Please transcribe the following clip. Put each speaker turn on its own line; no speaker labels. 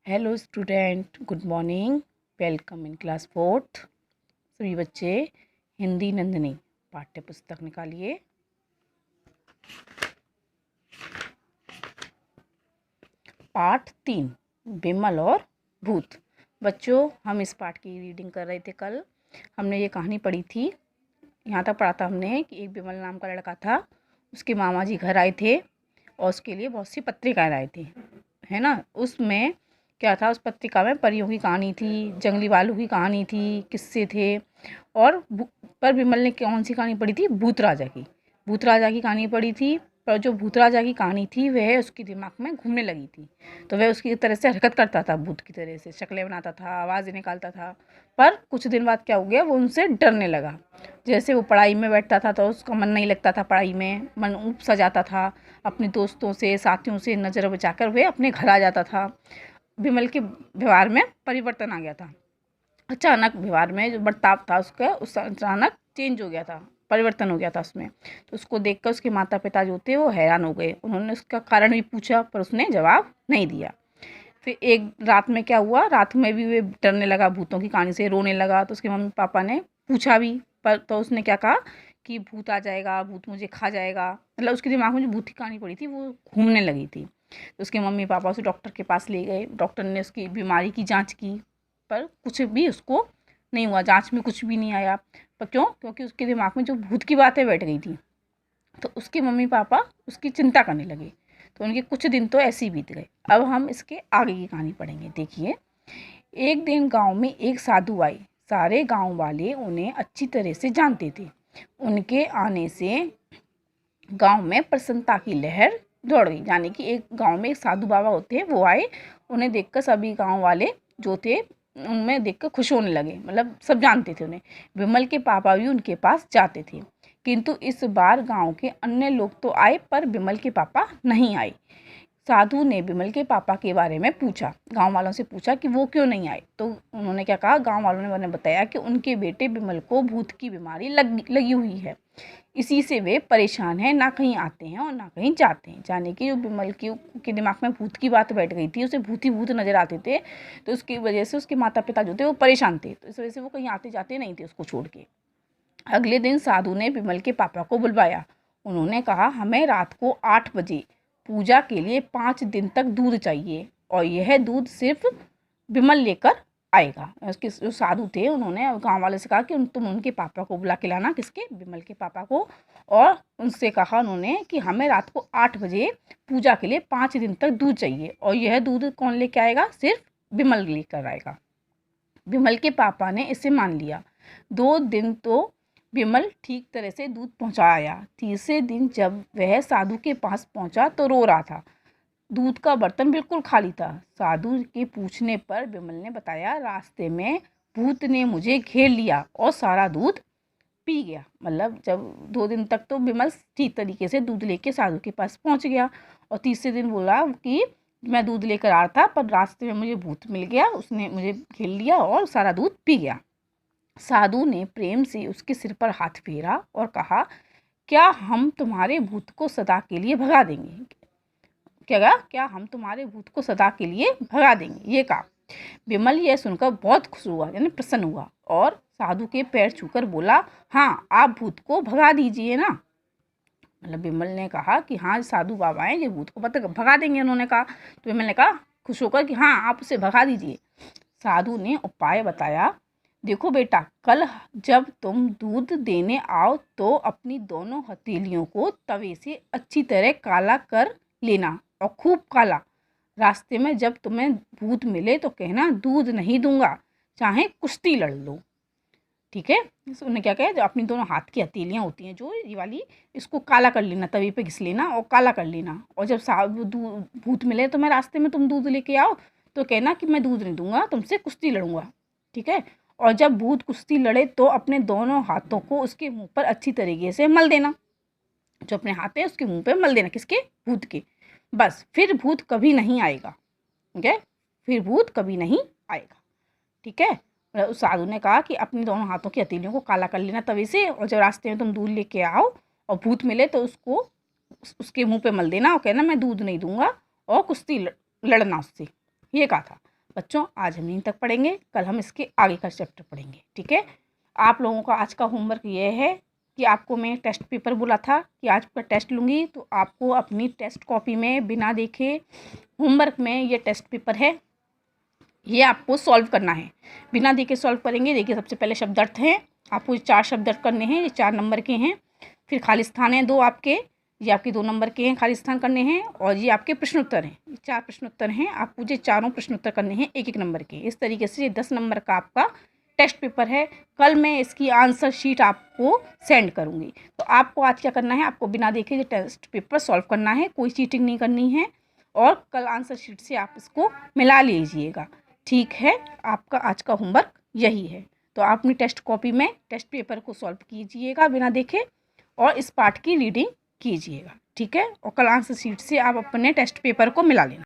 Hello student, good morning. Welcome in class fourth. सभी बच्चे हिंदी नंदिनी पाठ्य पुस्तक निकालिए। पाठ 3, बिमल और भूत। बच्चों, हम इस पाठ की रीडिंग कर रहे थे। कल हमने ये कहानी पढ़ी थी। यहाँ तक पढ़ा था हमने कि एक बिमल नाम का लड़का था। उसके मामा जी घर आए थे और उसके लिए बहुत सी पत्रिकाएँ लाए थे, है ना। उसमें क्या था, उस पत्रिका में परियों की कहानी थी, जंगली भालू की कहानी थी, किस्से थे। और पर बिमल ने कौन सी कहानी पढ़ी थी? भूत राजा की। भूत राजा की कहानी पढ़ी थी। पर जो भूत राजा की कहानी थी वह उसके दिमाग में घूमने लगी थी। तो वह उसकी तरह से हरकत करता था, भूत की तरह से शक्लें बनाता था, आवाज़ें निकालता था। पर कुछ दिन बाद क्या हो गया, वो उनसे डरने लगा। जैसे वो पढ़ाई में बैठता था तो उसका मन नहीं लगता था, पढ़ाई में मन ऊब सा जाता था। अपने दोस्तों से, साथियों से नज़र बचाकर वह अपने घर आ जाता था। बिमल के व्यवहार में परिवर्तन आ गया था। अचानक व्यवहार में जो बर्ताव था उसका, उस अचानक चेंज हो गया था, परिवर्तन हो गया था उसमें। तो उसको देखकर उसके माता पिता जो थे वो हैरान हो गए। उन्होंने उसका कारण भी पूछा पर उसने जवाब नहीं दिया। फिर एक रात में क्या हुआ, रात में भी वे डरने लगा, भूतों की कहानी से रोने लगा। तो उसके मम्मी पापा ने पूछा भी, पर तो उसने क्या कहा कि भूत आ जाएगा, भूत मुझे खा जाएगा। मतलब उसके दिमाग में जो भूत की कहानी पड़ी थी वो घूमने लगी थी। तो उसके मम्मी पापा उसे डॉक्टर के पास ले गए। डॉक्टर ने उसकी बीमारी की जांच की पर कुछ भी उसको नहीं हुआ, जांच में कुछ भी नहीं आया। पर क्यों? क्योंकि उसके दिमाग में जो भूत की बातें बैठ गई थी। तो उसके मम्मी पापा उसकी चिंता करने लगे। तो उनके कुछ दिन तो ऐसे ही बीत गए। अब हम इसके आगे की कहानी पढ़ेंगे। देखिए, एक दिन गांव में एक साधु आए। सारे गांव वाले उन्हें अच्छी तरह से जानते थे। उनके आने से गांव में प्रसन्नता की लहर दौड़ गई। यानी कि एक गांव में एक साधु बाबा होते हैं, वो आए। उन्हें देखकर सभी गांव वाले जो थे उनमें देखकर खुश होने लगे। मतलब सब जानते थे उन्हें। विमल के पापा भी उनके पास जाते थे। किंतु इस बार गांव के अन्य लोग तो आए पर विमल के पापा नहीं आए। साधु ने विमल के पापा के बारे में पूछा, गांव वालों से पूछा कि वो क्यों नहीं आए। तो उन्होंने क्या कहा, गांव वालों ने उन्हें बताया कि उनके बेटे विमल को भूत की बीमारी लगी हुई है। इसी से वे परेशान हैं, ना कहीं आते हैं और ना कहीं जाते हैं। जाने कि जो विमल के दिमाग में भूत की बात बैठ गई थी, उसे भूत ही भूत नजर आते थे। तो उसकी वजह से उसके माता पिता जो थे वो परेशान थे। तो इस वजह से वो कहीं आते जाते नहीं थे उसको छोड़ के। अगले दिन साधु ने विमल के पापा को बुलवाया। उन्होंने कहा, हमें रात को 8 बजे पूजा के लिए 5 दिन तक दूध चाहिए और यह दूध सिर्फ विमल लेकर आएगा। उसके जो साधु थे उन्होंने गांव वाले से कहा कि तुम उनके पापा को बुला के लाना। किसके? विमल के पापा को। और उनसे कहा उन्होंने कि हमें रात को 8 बजे पूजा के लिए 5 दिन तक दूध चाहिए और यह दूध कौन लेके आएगा? सिर्फ विमल लेकर आएगा। विमल के पापा ने इसे मान लिया। 2 दिन तो विमल ठीक तरह से दूध पहुंचाया। तीसरे दिन जब वह साधु के पास पहुंचा तो रो रहा था। दूध का बर्तन बिल्कुल खाली था। साधु के पूछने पर विमल ने बताया, रास्ते में भूत ने मुझे घेर लिया और सारा दूध पी गया। मतलब जब 2 दिन तक तो विमल ठीक तरीके से दूध लेके साधु के पास पहुंच गया और तीसरे दिन बोला कि मैं दूध लेकर आ रहा था पर रास्ते में मुझे भूत मिल गया, उसने मुझे घेर लिया और सारा दूध पी गया। साधु ने प्रेम से उसके सिर पर हाथ फेरा और कहा, क्या हम तुम्हारे भूत को सदा के लिए भगा देंगे? क्या हम तुम्हारे भूत को सदा के लिए भगा देंगे? ये कहा। विमल यह सुनकर बहुत खुश हुआ, यानी प्रसन्न हुआ और साधु के पैर छूकर बोला, हाँ आप भूत को भगा दीजिए ना। मतलब विमल ने कहा कि हाँ साधु बाबा हैं, ये भूत को भगा देंगे। उन्होंने कहा। तो विमल ने कहा खुश होकर कि हाँ आप उसे भगा दीजिए। साधु ने उपाय बताया, देखो बेटा, कल जब तुम दूध देने आओ तो अपनी दोनों हथेलियों को तवे से अच्छी तरह काला कर लेना और खूब काला। रास्ते में जब तुम्हें भूत मिले तो कहना दूध नहीं दूंगा, चाहे कुश्ती लड़ लो। ठीक है। उन्होंने क्या कहा, जो अपनी दोनों हाथ की हथेलियाँ होती हैं जो ये वाली, इसको काला कर लेना, तवे पे घिस लेना और काला कर लेना। और जब भूत मिले तो मैं रास्ते में तुम दूध लेके आओ तो कहना कि मैं दूध नहीं दूंगा, तुमसे कुश्ती लड़ूंगा। ठीक है। और जब भूत कुश्ती लड़े तो अपने दोनों हाथों को उसके मुंह पर अच्छी तरीके से मल देना। जो अपने हाथ है उसके मुंह पे मल देना। किसके? भूत के। बस फिर भूत कभी नहीं आएगा। ठीक है। फिर भूत कभी नहीं आएगा। ठीक है। उस साधु ने कहा कि अपने दोनों हाथों की हथेलियों को काला कर लेना तवे से और जब रास्ते में तुम दूध लेके आओ और भूत मिले तो उसको उसके मुंह पे मल देना और कहना मैं दूध नहीं दूंगा और कुश्ती लड़ना उससे। ये कहा था। बच्चों आज हम यहीं तक पढ़ेंगे, कल हम इसके आगे का चैप्टर पढ़ेंगे। ठीक है, आप लोगों का आज का होमवर्क ये है कि आपको मैं टेस्ट पेपर बोला था कि आज का टेस्ट लूँगी, तो आपको अपनी टेस्ट कॉपी में बिना देखे होमवर्क में ये टेस्ट पेपर है, ये आपको सॉल्व करना है। बिना देखे सॉल्व करेंगे। देखिए सबसे पहले शब्द अर्थ हैं, आपको 4 शब्द अर्थ करने हैं, ये 4 नंबर के हैं। फिर खाली स्थान है 2 आपके, ये आपके 2 नंबर के हैं, खाली स्थान करने हैं। और ये आपके प्रश्नोत्तर हैं, 4 प्रश्नोत्तर हैं, आपको ये चारों प्रश्नोत्तर करने हैं 1-1 नंबर के। इस तरीके से ये 10 नंबर का आपका टेस्ट पेपर है। कल मैं इसकी आंसर शीट आपको सेंड करूँगी। तो आपको आज क्या करना है, आपको बिना देखे ये टेस्ट पेपर सॉल्व करना है, कोई चीटिंग नहीं करनी है। और कल आंसर शीट से आप इसको मिला लीजिएगा। ठीक है, आपका आज का होमवर्क यही है। तो आप अपनी टेस्ट कॉपी में टेस्ट पेपर को सॉल्व कीजिएगा बिना देखे, और इस पार्ट की रीडिंग कीजिएगा। ठीक है, और कल आंसर शीट से आप अपने टेस्ट पेपर को मिला लेना।